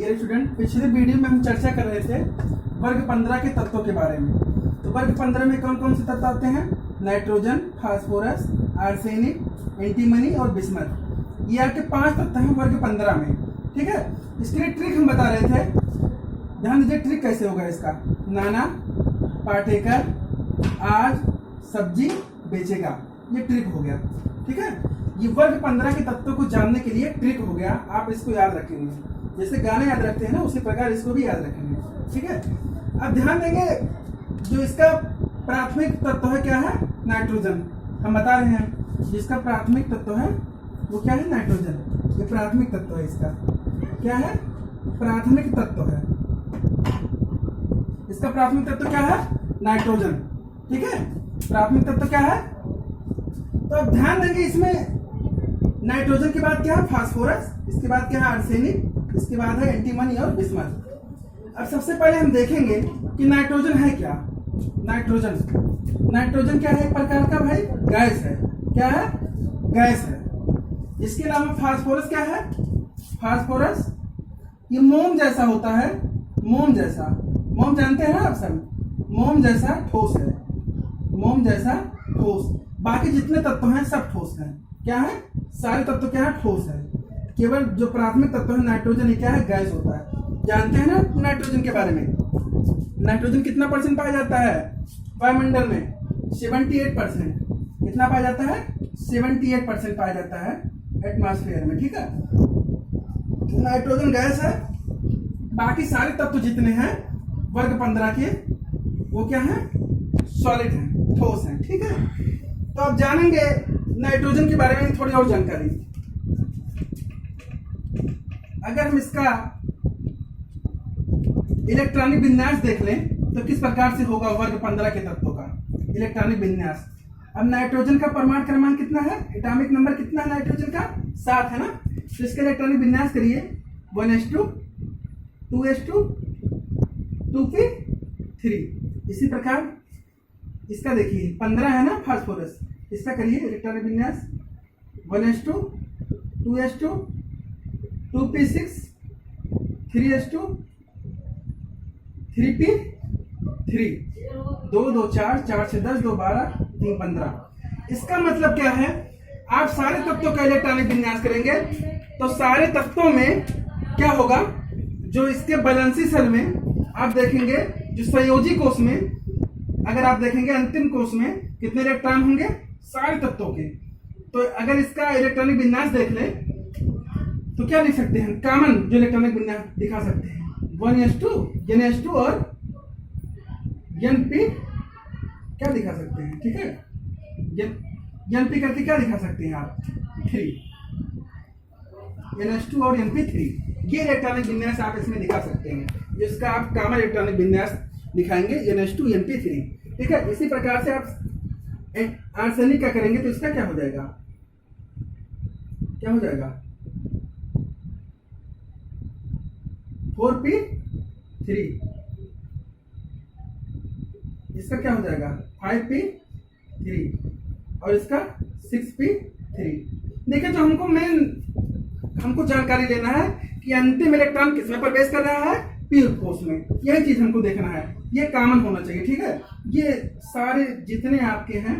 Dear student, पिछले video में हम चर्चा कर रहे थे वर्ग 15 के तत्वों के बारे में। तो वर्ग 15 में कौन कौन से तत्व आते हैं? नाइट्रोजन, फास्फोरस, आर्सेनिक, एंटीमनी और बिस्मथ। ये आपके 5 तत्व हैं वर्ग 15 में। ठीक है, इसके लिए ट्रिक हम बता रहे थे। ध्यान दीजिए ट्रिक कैसे होगा इसका। नाना पाटेकर आज सब्जी बेचेगा, ये ट्रिक हो गया। ठीक है, ये वर्ग 15 के तत्वों को जानने के लिए ट्रिक हो गया। आप इसको याद रखेंगे, जैसे गाने याद रखते हैं ना, उसी प्रकार इसको भी याद रखेंगे। ठीक है, अब ध्यान देंगे जो इसका प्राथमिक तत्व है क्या है? नाइट्रोजन। हम बता रहे हैं जिसका प्राथमिक तत्व है वो क्या है? नाइट्रोजन। ये प्राथमिक तत्व है। इसका क्या है? प्राथमिक तत्व है। इसका प्राथमिक तत्व क्या है? नाइट्रोजन। ठीक है, प्राथमिक तत्व क्या है? तो अब ध्यान देंगे इसमें नाइट्रोजन के बाद क्या है? फास्फोरस। इसके बाद क्या है? आर्सेनिक। इसके बाद है एंटीमनी और बिस्मथ। अब सबसे पहले हम देखेंगे कि नाइट्रोजन है क्या। नाइट्रोजन क्या है? एक प्रकार का भाई गैस है। क्या है? गैस है। इसके अलावा फास्फोरस क्या है? फास्फोरस ये मोम जैसा होता है। मोम जैसा, मोम जानते हैं ना आप सब? मोम जैसा ठोस है। मोम जैसा ठोस। बाकी जितने तत्व हैं सब ठोस हैं। क्या है? सारे तत्व क्या है? ठोस है। केवल जो प्राथमिक तत्व है नाइट्रोजन, ये क्या है? गैस होता है। जानते हैं ना नाइट्रोजन के बारे में? नाइट्रोजन कितना परसेंट पाया जाता है वायुमंडल में? 78%। कितना पाया जाता है? 78% पाया जाता है एटमॉस्फेयर में। ठीक है, नाइट्रोजन गैस है। बाकी सारे तत्व जितने हैं वर्ग 15 के वो क्या है? सॉलिड हैं, ठोस हैं। ठीक है, तो अब जानेंगे नाइट्रोजन के बारे में थोड़ी और जानकारी। अगर हम इसका इलेक्ट्रॉनिक विन्यास देख लें तो किस प्रकार से होगा वर्ग 15 के तत्वों का इलेक्ट्रॉनिक विन्यास। अब नाइट्रोजन का परमाणु क्रमांक कितना है? एटॉमिक नंबर कितना है नाइट्रोजन का? 7 है ना। तो इसका इलेक्ट्रॉनिक विन्यास करिए 1s2 2s2 2p3। इसी प्रकार इसका देखिए 15 है ना फास्फोरस, इसका करिए इलेक्ट्रॉनिक विन्यास 1s2 2s2 2p6 3s2 3p3। 2 2 4 4 6 10 2 12 3 15। इसका मतलब क्या है? आप सारे तत्वों का इलेक्ट्रॉनिक विन्यास करेंगे तो सारे तत्वों में क्या होगा? जो इसके बैलेंसी सेल में आप देखेंगे, जो संयोजी कोष में अगर आप देखेंगे अंतिम कोष में कितने इलेक्ट्रॉन होंगे सारे तत्वों के। तो अगर इसका इलेक्ट्रॉनिक विन्यास देख ले तो क्या लिख सकते हैं? कॉमन जो इलेक्ट्रॉनिक विन्यास दिखा सकते हैं 1s2 n2 और np क्या दिखा सकते हैं? ठीक है, np करके क्या दिखा सकते हैं आप? 3 ns2 और np3। ये इलेक्ट्रॉनिक विन्यास आप इसमें दिखा सकते हैं, जिसका आप कॉमन इलेक्ट्रॉनिक विन्यास दिखाएंगे ns2 np3। ठीक है, इसी प्रकार से आप आर्सेनिक का करेंगे तो इसका क्या हो जाएगा? क्या हो जाएगा? 4p3। इसका क्या हो जाएगा? 5p3 और इसका 6p3। देखिए, जो हमको जानकारी लेना है कि अंतिम इलेक्ट्रॉन किसमें प्रवेश कर रहा है? पी कोष में। यही चीज हमको देखना है, ये कॉमन होना चाहिए। ठीक है, ये सारे जितने आपके हैं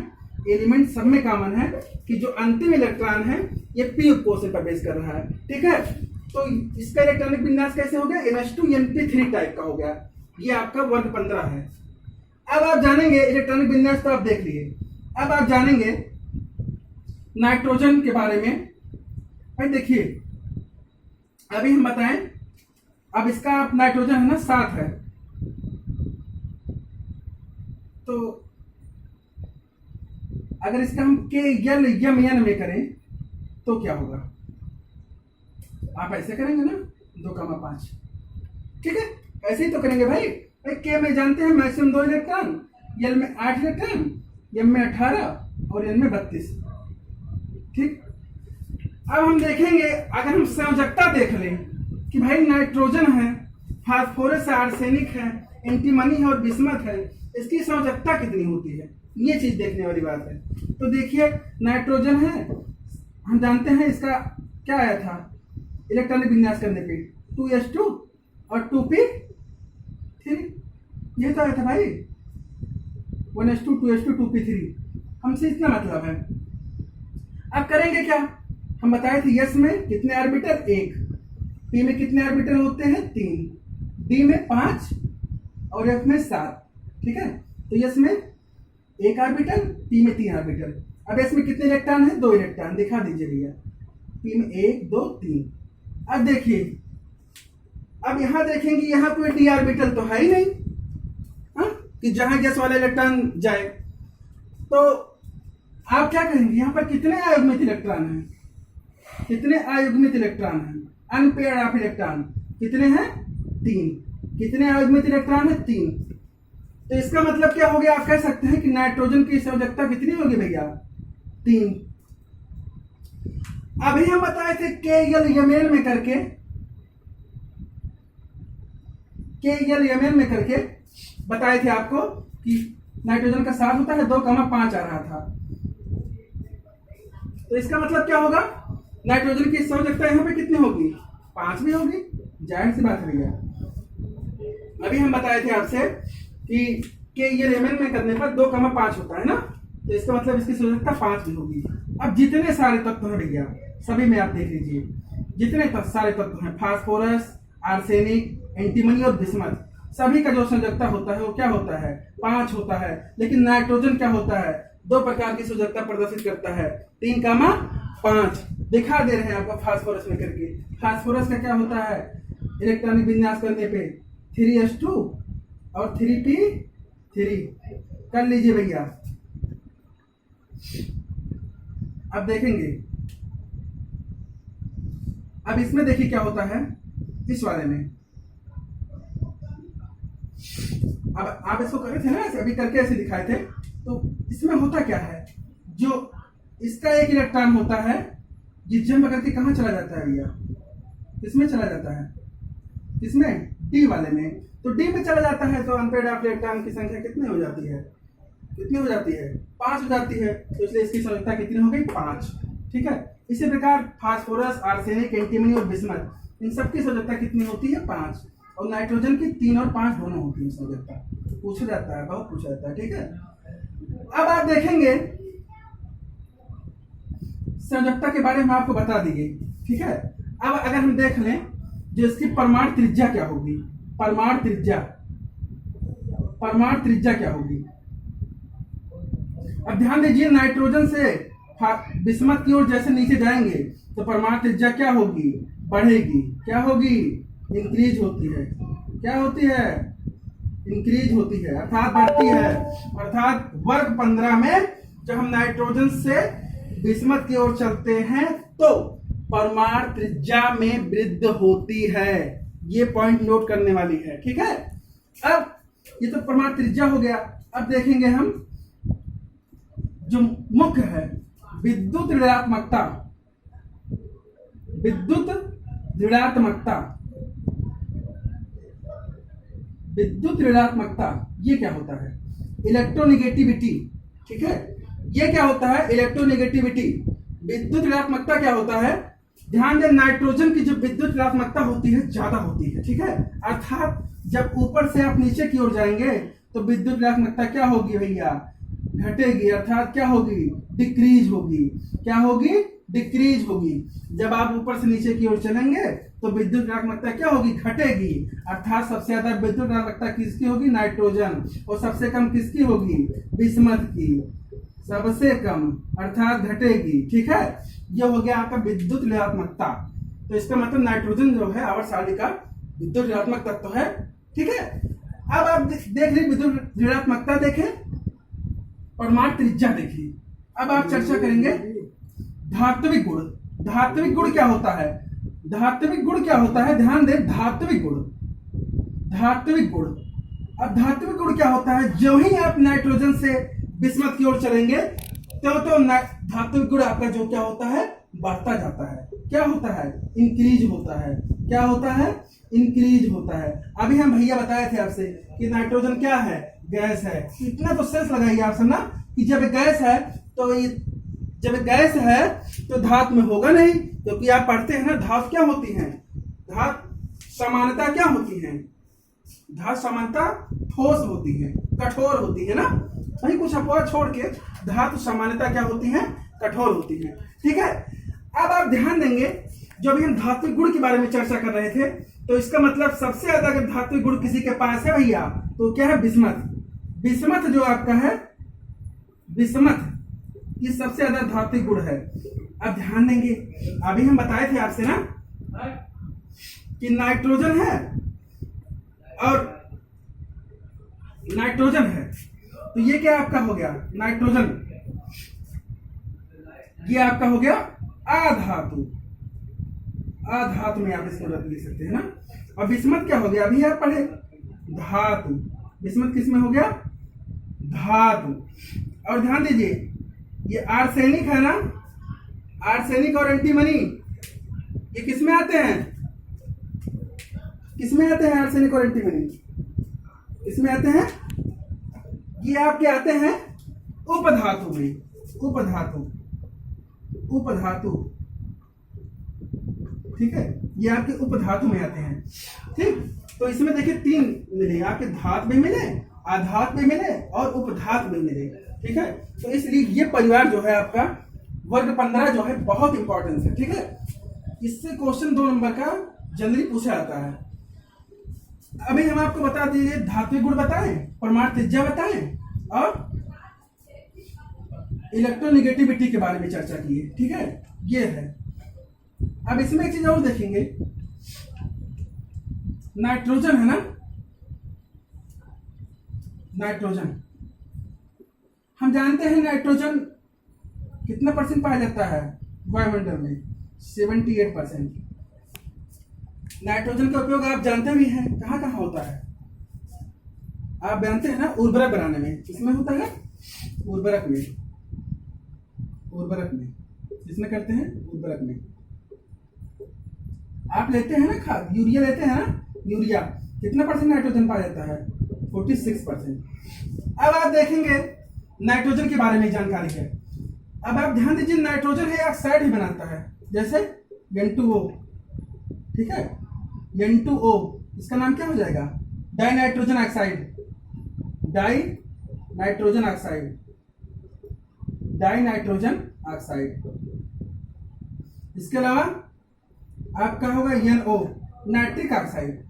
एलिमेंट सब में कॉमन है कि जो अंतिम इलेक्ट्रॉन है ये पी कोष में प्रवेश कर रहा है। ठीक है, तो इसका इलेक्ट्रॉनिक विन्यास कैसे हो गया? ns2 np3 टाइप का हो गया। ये आपका वर्ग 15 है। अब आप जानेंगे इलेक्ट्रॉनिक विन्यास तो आप देख लिए। अब आप जानेंगे नाइट्रोजन के बारे में। भाई देखिए, अभी हम बताएं, अब इसका नाइट्रोजन है ना 7 है, तो अगर इसका हम के यल यम यन में करें तो क्या होगा? आप ऐसे करेंगे ना 2,5। ठीक है, ऐसे ही तो करेंगे भाई। के में जानते हैं मैक्सिमम 2 इलेक्ट्रॉन, यल में 8 इलेक्ट्रॉन, यम में 18 और एन में 32। ठीक, अब हम देखेंगे अगर हम संयोजकता देख लें कि भाई नाइट्रोजन है, फास्फोरस है, आर्सेनिक है, एंटीमनी है और बिस्मथ है, इसकी संयोजकता कितनी होती है? ये चीज देखने वाली बात है। तो देखिए नाइट्रोजन है, हम जानते हैं इसका क्या आया था इलेक्ट्रॉनिक विन्यास करने पे 2s2 और 2p3, ये तो आया था भाई 1s2 2s2 2p3, हमसे इतना मतलब है। अब करेंगे क्या, हम बताए थे यस में कितने ऑर्बिटल 1, पी में कितने ऑर्बिटल होते हैं 3, डी में 5 और एफ में 7, ठीक है। तो यस में 1 ऑर्बिटल, पी में 3 ऑर्बिटल। अब एस में कितने इलेक्ट्रॉन है, 2 इलेक्ट्रॉन, दिखा दीजिए भैया, पी में 1 2 3। अब देखिए, अब यहां देखेंगे यहाँ कोई डी ऑर्बिटल तो है ही नहीं, हाँ, कि जहां गैस वाला इलेक्ट्रॉन जाए। तो आप क्या कहेंगे, यहाँ पर कितने अयुग्मित इलेक्ट्रॉन हैं, कितने अयुग्मित इलेक्ट्रॉन हैं, अनपेयर्ड ऑफ इलेक्ट्रॉन कितने हैं 3, कितने अयुग्मित इलेक्ट्रॉन है 3। तो इसका मतलब क्या हो गया, आप कह सकते हैं कि नाइट्रोजन की संयोजकता कितनी होगी भैया 3। अभी हम बताए थे KLMn में करके, KLMn में करके बताए थे आपको कि नाइट्रोजन का 7 होता है, 2,5 आ रहा था। तो इसका मतलब क्या होगा, नाइट्रोजन की संयोजकता यहाँ पे कितनी होगी 5 भी होगी, जाहिर सी बात है भैया। अभी हम बताए थे आपसे कि KLMn में करने पर 2,5 होता है ना, तो इसका मतलब इसकी संयोजकता 5 भी होगी। अब जितने सारे तत्व हैं भैया, सभी में आप देख लीजिए, जितने सारे तत्व हैं, फास्फोरस, आर्सेनिक, एंटीमनी और बिस्मथ, सभी का जो संयोजकता होता है वो क्या होता है 5 होता है। लेकिन नाइट्रोजन क्या होता है, 2 प्रकार की संयोजकता प्रदर्शित करता है, 3,5 दिखा दे रहे हैं आपको फास्फोरस में करके। फास्फोरस का क्या होता है, इलेक्ट्रॉनिक विन्यास करने पे 3s2 और 3p3 कर लीजिए भैया। अब देखेंगे, अब इसमें देखिए क्या होता है, इस वाले में अब आप इसको करे थे ना ऐसे, अभी करके ऐसे दिखाए थे। तो इसमें होता क्या है, जो इसका 1 इलेक्ट्रॉन होता है ये जंप करके कहाँ चला जाता है भैया, इसमें चला जाता है, इसमें डी वाले में। तो डी में चला जाता है तो अनपेयर्ड ऑफ इलेक्ट्रॉन की संख्या कितनी हो जाती है, कितनी हो जाती है 5 हो जाती है। तो इसलिए इसकी संयोजकता कितनी हो गई 5, ठीक है। इसी प्रकार फास्फोरस, आर्सेनिक, एंटीमनी और बिस्मथ, इन सबकी संयोजकता कितनी होती है 5, और नाइट्रोजन की 3 और 5 दोनों होती है संयोजकता। पूछा जाता है, बहुत पूछा जाता है, ठीक है। अब आप देखेंगे संयोजकता के बारे में आपको बता दी गई, ठीक है। अब अगर हम देख लें जो इसकी परमाणु त्रिज्या क्या होगी, परमाणु त्रिज्या क्या होगी। अब ध्यान दीजिए, नाइट्रोजन से बिस्मथ की ओर जैसे नीचे जाएंगे तो परमाणु त्रिज्या क्या होगी, बढ़ेगी, क्या होगी, इंक्रीज होती है, क्या होती है, इंक्रीज होती है, अर्थात बढ़ती है। अर्थात वर्ग 15 में जब हम नाइट्रोजन से बिस्मथ की ओर चलते हैं तो परमाणु त्रिज्या में वृद्धि होती है। ये पॉइंट नोट करने वाली है, ठीक है। अब ये तो परमाणु त्रिज्या हो गया। अब देखेंगे हम जो मुख्य है विद्युत ऋणात्मकता, विद्युत ऋणात्मकता, विद्युत ऋणात्मकता ये क्या होता है, इलेक्ट्रोनेगेटिविटी, ठीक है। ये क्या होता है, इलेक्ट्रोनेगेटिविटी। विद्युत ऋणात्मकता क्या होता है, ध्यान दें, नाइट्रोजन की जो विद्युत ऋणात्मकता होती है ज्यादा होती है, ठीक है। अर्थात जब ऊपर से आप नीचे की ओर जाएंगे तो विद्युत ऋणात्मकता क्या होगी भैया, घटेगी, अर्थात क्या होगी, डिक्रीज होगी, क्या होगी, डिक्रीज होगी। जब आप ऊपर से नीचे की ओर चलेंगे तो विद्युत ऋणात्मकता क्या होगी, घटेगी। अर्थात सबसे ज्यादा विद्युत ऋणात्मकता किसकी होगी, नाइट्रोजन, और सबसे कम किसकी होगी, बिस्मथ की, सबसे कम, अर्थात घटेगी, ठीक है। ये हो गया आपका विद्युत ऋणात्मकता। तो इसका मतलब नाइट्रोजन जो है आवर्तसारणी का विद्युत ऋणात्मक तत्व है, ठीक है। अब आप देख लीजिए विद्युत ऋणात्मकता देखें, परमाणु त्रिज्या देखिए। अब आप चर्चा करेंगे धात्विक गुण। धात्विक गुण क्या होता है, धात्विक गुण क्या होता है, ध्यान दें, धात्विक गुण, धात्विक गुण। अब धात्विक गुण क्या होता है, जो ही आप नाइट्रोजन से बिस्मथ की ओर चलेंगे तो धात्विक गुण आपका जो क्या होता है, बढ़ता जाता है, क्या होता है, इंक्रीज होता है, क्या होता है, इंक्रीज होता है। अभी हम भैया बताए थे आपसे कि नाइट्रोजन क्या है, गैस है। इतना तो सेंस लगाइए आप सब ना कि जब गैस है तो जब गैस है तो धातु में होगा नहीं, क्योंकि आप पढ़ते हैं ना धातु क्या होती हैं, धातु समानता क्या होती है? धातु समानता ठोस होती है, कठोर होती है ना। वही कुछ अपवाद छोड़ के धातु सामान्यता क्या होती है? कठोर होती है। ठीक है, अब आप ध्यान देंगे जब हम धात्विक गुण के बारे में चर्चा कर रहे थे तो इसका मतलब सबसे ज्यादा अगर धात्विक गुण किसी के पास है भैया तो क्या है? बिस्मथ। बिस्मथ जो आपका है, बिस्मथ ये सबसे ज्यादा धात्विक गुण है। अब ध्यान देंगे, अभी हम बताए थे आपसे ना कि नाइट्रोजन है और नाइट्रोजन है, तो ये क्या आपका हो गया? नाइट्रोजन ये आपका हो गया अधातु। अधातु में आप इसको लिख सकते हैं ना। और बिस्मथ क्या हो गया? अभी आप पढ़े धातु। बिस्मथ किस में हो गया? धातु। और ध्यान दीजिए ये आर्सेनिक है ना, आर्सेनिक और एंटीमनी ये किस में आते हैं? किस में आते हैं आर्सेनिक और एंटीमनी? किसमें आते हैं? ये आपके आते हैं उपधातु में। उपधातु, उपधातु, ठीक है, ये आपके उपधातु में आते हैं। ठीक, तो इसमें देखिए 3 मिले, आपके धातु में मिले, आधात में मिले और उपधातु में मिले। ठीक है, तो इसलिए ये परिवार जो है आपका वर्ग 15 जो है बहुत इंपॉर्टेंट है। ठीक है, इससे क्वेश्चन 2 नंबर का जनरली पूछा जाता है। अभी हम आपको बता दीजिए धात्विक गुण बताएं, परमाणु त्रिज्या बताएं और इलेक्ट्रोनेगेटिविटी के बारे में चर्चा की है। ठीक है, ये है। अब इसमें एक चीज और देखेंगे, नाइट्रोजन है ना, नाइट्रोजन हम जानते हैं नाइट्रोजन कितना परसेंट पाया जाता है वायुमंडल में? 78%। नाइट्रोजन का उपयोग आप जानते भी हैं कहाँ कहाँ होता है? आप जानते हैं ना, उर्वरक बनाने में। किसमें होता है? उर्वरक में। उर्वरक में जिसमें करते हैं उर्वरक में। आप लेते हैं ना खाद, यूरिया लेते हैं ना, यूरिया कितना परसेंट नाइट्रोजन पाया जाता है? 46%। अब आप देखेंगे नाइट्रोजन के बारे में जानकारी है। अब आप ध्यान दीजिए नाइट्रोजन है ऑक्साइड ही बनाता है, जैसे N2O। ठीक है, N2O इसका नाम क्या हो जाएगा? Die nitrogen oxide. Die nitrogen oxide, die nitrogen oxide. इसके अलावा आपका होगा NO, nitric oxide.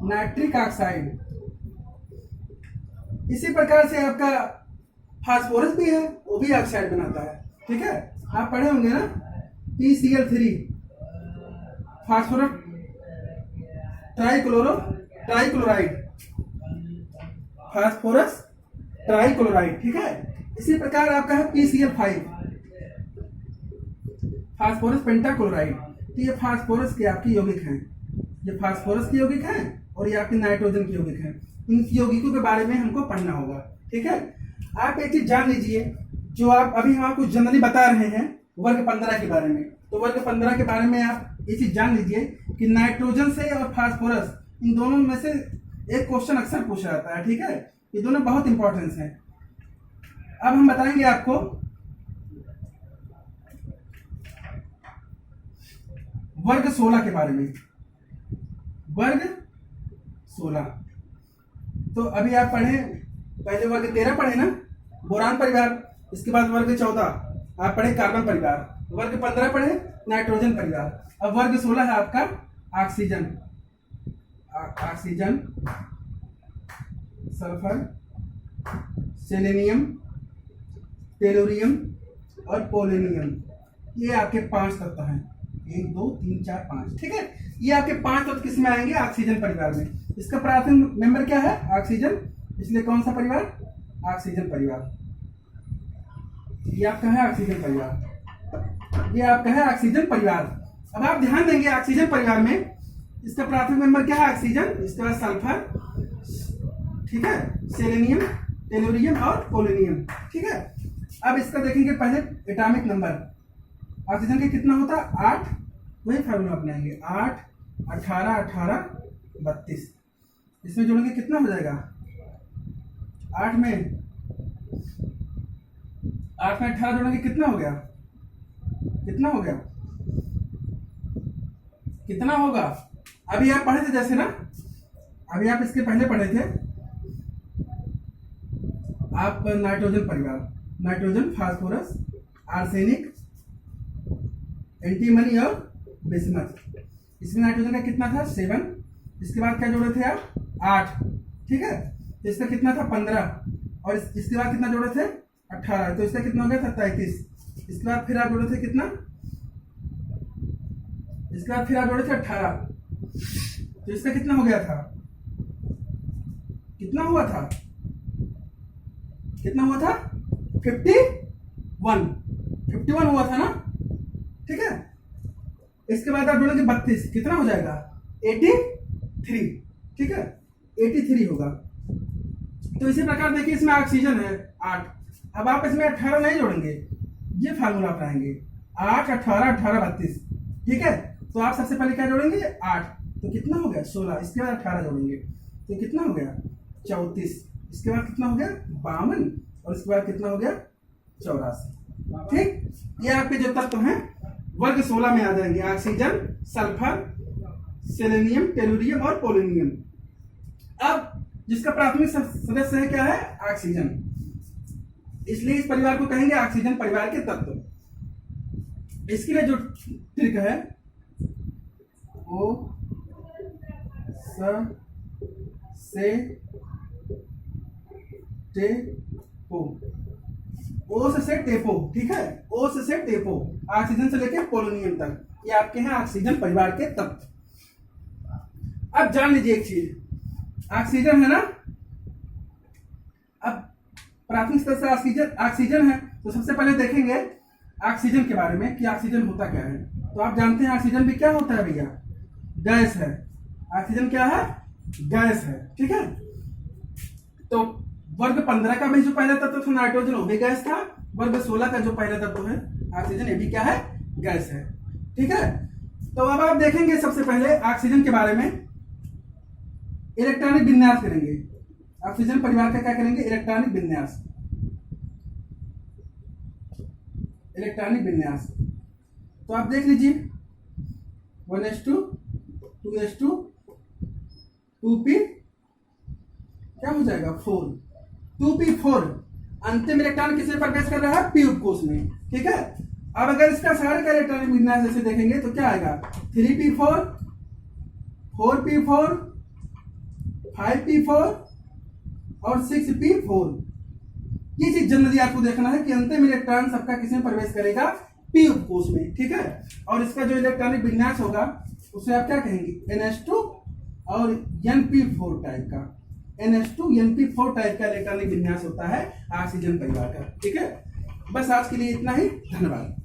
Nitric oxide. इसी प्रकार से आपका फास्फोरस भी है, वो भी ऑक्साइड बनाता है। ठीक है, आप पढ़े होंगे ना PCl3, phosphorus trichloride, phosphorus trichloride. ठीक है, इसी प्रकार आपका है PCl5, फास्फोरस पेंटाक्लोराइड। तो ये फास्फोरस के आपके यौगिक हैं, ये फास्फोरस के यौगिक हैं और ये आपके नाइट्रोजन के यौगिक हैं। इन यौगिकों के बारे में हमको पढ़ना होगा। ठीक है, आप एक चीज जान लीजिए, जो आप अभी हम आपको जनरली बता रहे हैं वर्ग 15 के बारे में, तो वर्ग 15 के बारे में आप ये चीज जान लीजिए कि नाइट्रोजन से और फास्फोरस इन दोनों में से एक क्वेश्चन अक्सर पूछा जाता है। ठीक है, ये दोनों बहुत इंपॉर्टेंस है। अब हम बताएंगे आपको वर्ग 16 के बारे में। वर्ग 16 तो अभी आप पढ़े, पहले वर्ग 13 पढ़े ना, बोरान परिवार। इसके बाद वर्ग 14 आप पढ़े कार्बन परिवार। वर्ग 15 पढ़े नाइट्रोजन परिवार। अब वर्ग 16 है आपका oxygen, oxygen, sulphur, selenium, tellurium और पोलेनियम। ये आपके 5 तत्व हैं, 1 2 3 4 5। ठीक है, ये आपके 5 तत्व किस में आएंगे? ऑक्सीजन परिवार में। इसका प्राथमिक मेंबर क्या है? ऑक्सीजन, इसलिए कौन सा परिवार? ऑक्सीजन परिवार। ये आपका है ऑक्सीजन परिवार, ये आपका है ऑक्सीजन परिवार। अब आप ध्यान देंगे ऑक्सीजन परिवार में इसका प्राथमिक मेंबर क्या है? ऑक्सीजन, इसके बाद सल्फर, ठीक है, सेलेनियम, टेलोरियम और पोलेनियम। ठीक है, अब इसका देखेंगे पहले एटॉमिक नंबर। ऑक्सीजन का कितना होता है? 8। वही फार्मूला अपनाएंगे, 8 18 18 32। इसमें जोड़ेंगे कितना हो जाएगा? 8 में 18 जोड़ेंगे कितना हो गया? कितना हो गया? कितना होगा? अभी आप पढ़े थे जैसे ना, अभी आप इसके पहले पढ़े थे आप नाइट्रोजन परिवार, नाइट्रोजन, फास्फोरस, आर्सेनिक, एंटीमनी और बिस्मथ। इसमें नाइट्रोजन का कितना था 7, इसके बाद क्या जोड़े थे आप 8, ठीक है। तो इसका कितना था 15 और इसके बाद कितना जोड़े थे 18, तो इसका कितना हो गया था 33। इसके बाद फिर आप जोड़े थे कितना, इसके बाद फिर आप जोड़े थे 18, तो इसका कितना हो गया था, कितना हुआ था, कितना हुआ था 51 हुआ था ना, ठीक है। इसके बाद आप जोड़ेंगे 32, कितना हो जाएगा 83, ठीक है, 83 होगा। तो इसी प्रकार देखिए इसमें ऑक्सीजन है 8, अब आप इसमें 18 नहीं जोड़ेंगे, ये फार्मूला अपनाएंगे 8, 18, 18, 32, ठीक है। तो आप सबसे पहले क्या जोड़ेंगे 8, तो कितना हो गया 16, इसके बाद 18 जोड़ेंगे तो कितना हो गया 34, इसके बाद कितना हो गया 52 और इसके बाद कितना हो गया 84, ठीक। ये आपके जो तत्व हैं वर्ग 16 में आ जाएंगे, ऑक्सीजन, सल्फर, सेलेनियम, टेलुरियम और पोलोनियम। अब जिसका प्राथमिक सदस्य है क्या है ऑक्सीजन, इसलिए इस परिवार को कहेंगे ऑक्सीजन परिवार के तत्व। इसके लिए जो ट्रिक है ओ से टेपो, ओ से टेपो, ठीक है, ओ से टेपो, ऑक्सीजन से लेकर पोलोनियम तक, ये आपके हैं ऑक्सीजन परिवार के तत्व। अब जान लीजिए एक चीज, ऑक्सीजन है ना, अब प्राथमिक स्तर से ऑक्सीजन है, तो सबसे पहले देखेंगे ऑक्सीजन के बारे में कि ऑक्सीजन होता क्या है। तो आप जानते हैं ऑक्सीजन भी क्या होता है भैया, गैस है। ऑक्सीजन क्या है, गैस है, ठीक है। तो वर्ग 15 का भी जो पहला तत्व था नाइट्रोजन, वो भी गैस था। वर्ग 16 का जो पहला तत्व है ऑक्सीजन, ये भी क्या है, गैस है, ठीक है। तो अब आप देखेंगे सबसे पहले ऑक्सीजन के बारे में इलेक्ट्रॉनिक विन्यास करेंगे। ऑक्सीजन परिवार का क्या करेंगे, इलेक्ट्रॉनिक विन्यास, इलेक्ट्रॉनिक विन्यास। तो आप देख लीजिए 1s2 2s2 2p क्या हो जाएगा 4, 2p4, अंतिम इलेक्ट्रॉन किस में प्रवेश कर रहा है, p उपकोष में, ठीक है। अब अगर इसका सारे का इलेक्ट्रॉनिक विन्यास जैसे देखेंगे तो क्या आएगा 3p4, 4p4, 5p4 और 6p4। ये चीज जनरली आपको देखना है कि अंतिम इलेक्ट्रॉन सबका किसमें प्रवेश करेगा, p उपकोष में, ठीक है। और इसका जो इलेक्ट्रॉनिक विन्यास होगा उसे आप क्या कहेंगे NH2 और Np4 टाइप का, NH2 Np4 टाइप का इलेक्ट्रॉनिक विन्यास होता है ऑक्सीजन परिवार का, ठीक है। बस आज के लिए इतना ही, धन्यवाद।